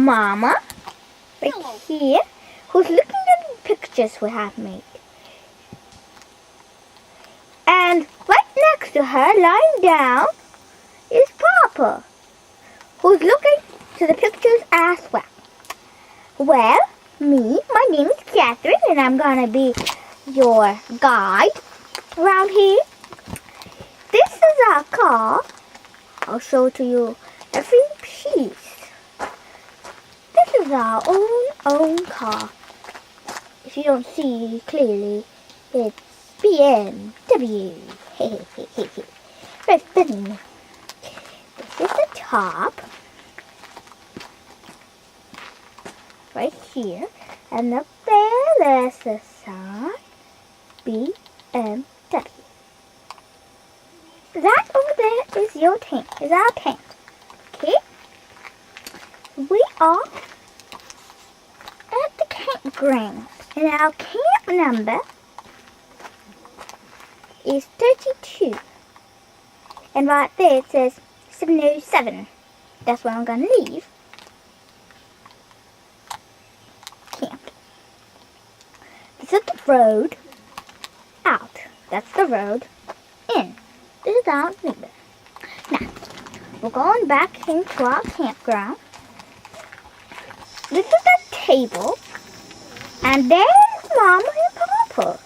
Mama, right here, who's looking at the pictures we have made. And right next to her, lying down, is Papa, who's looking to the pictures as well. Well, my name is Catherine, and I'm gonna be your guide around here. This is our car. I'll show to you every piece. This is our own car. If you don't see clearly, it's BMW. Very funny. This is the top. Right here. And up there's the sign. BMW. That over there is your tank. Is our tank. Okay? We are at the campground. And our camp number is 32. And right there it says 707. That's where I'm going to leave. Camp. This is the road out. That's the road in. This is our neighbor. Now, we're going back into our campground. This is the table. And there's Mama and Papa.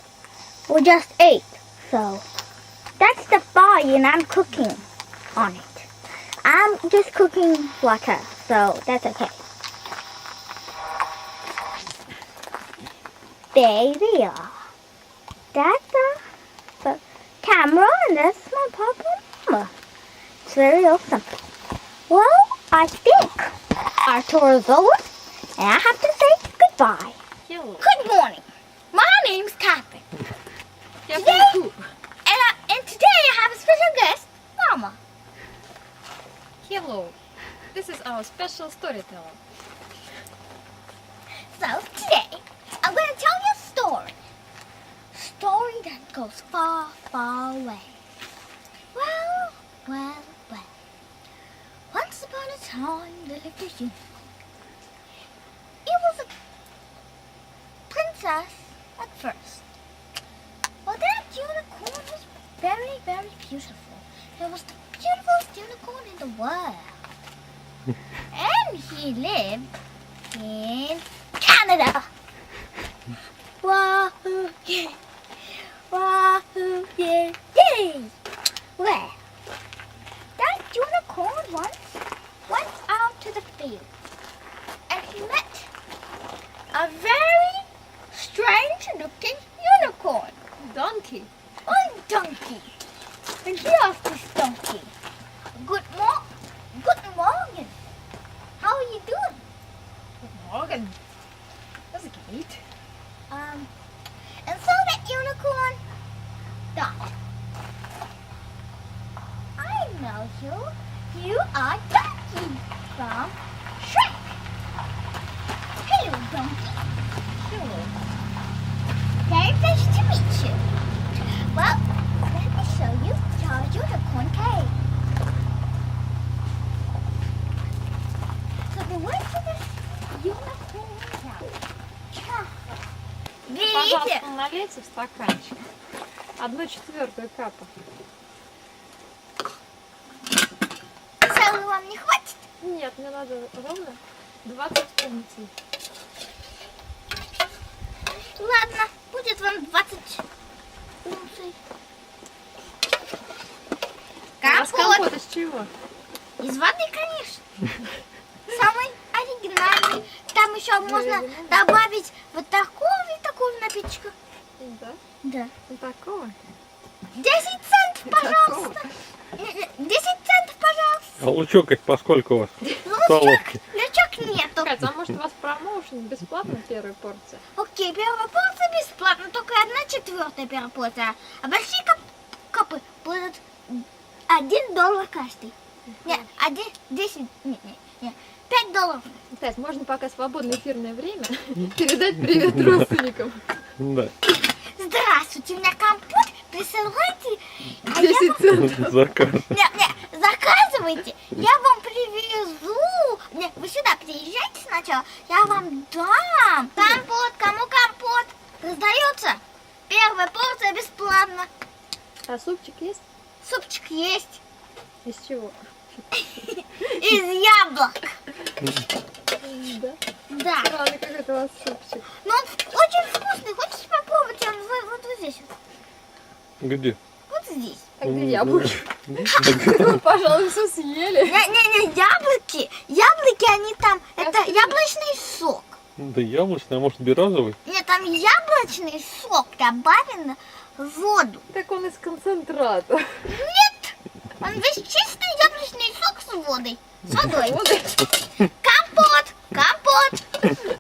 We just ate. So, that's the fire and I'm cooking on it. I'm just cooking water, so that's okay. There they are. That's the camera and that's my Papa and Mama. It's very awesome. Well, I think our tour is over and I have to say goodbye. Hello. Good morning. My name's Catherine. Today, and today I have a special guest, Mama. Hello. This is our special storyteller. So today, I'm going to tell you a story. Story that goes far, far away. Well. Once upon a time, there lived a unicorn. It was a princess at first. Well, that unicorn was very, very beautiful. It was the beautifulest unicorn in the world. And he lived in Canada. Wahoo, yeah. Wahoo, yeah, yeah. Well, that unicorn once went out to the field. And he met a very strange-looking unicorn. Donkey. A donkey. And he asked this donkey, Good morning. How are you doing? Good morning. That's great. And so that unicorn thought, I know you. You are Donkey from Shrek. Hello, Donkey. Hello. Very nice to meet you. Well, let me show you our unicorn cave. So we went to this unicorn cave. Видите? Пожалуйста, налейте в стаканчик. 1/4 капа. Целую вам не хватит? Нет, мне надо ровно 20 унций. Ладно, будет вам 20 унций. У вас Компот. компот из чего? Из воды, конечно. Самый оригинальный. Там еще можно добавить вот такого и такого напиточка. Да? Да. Вот такого? 10 центов, пожалуйста. 10 центов, пожалуйста. А лучок их поскольку у вас? Столовки. Лючок нету. Катя, а может у вас промоушен бесплатно первая порция? Окей, первая порция бесплатно, только 1/4 первая порция. А большие капы будут $1 каждый. Нет, 10, нет, $5. Кать, можно пока свободное эфирное время передать привет родственникам. Да. Здравствуйте, у меня компот, присылайте. 10 центов. Заказ. Не, заказывайте, я вам привезу. Не, вы сюда приезжайте сначала, я вам дам. Компот, кому компот? Раздается. Первая порция бесплатно. А супчик есть? Супчик есть. Из чего? Из яблок. Да. Да. Странный какой-то у вас супчик. Но он очень вкусный. Хочешь попробовать? Он вот здесь. Где? Вот здесь. А где яблоки? Да, Вы, пожалуй, все съели. Не, яблоки. Яблоки, они там. Это яблочный сок. да яблочный, а может березовый? Нет, там яблочный сок добавлен в воду. Так он из концентрата. Он весь чистый яблочный сок с водой. С водой. Вот. Компот, компот.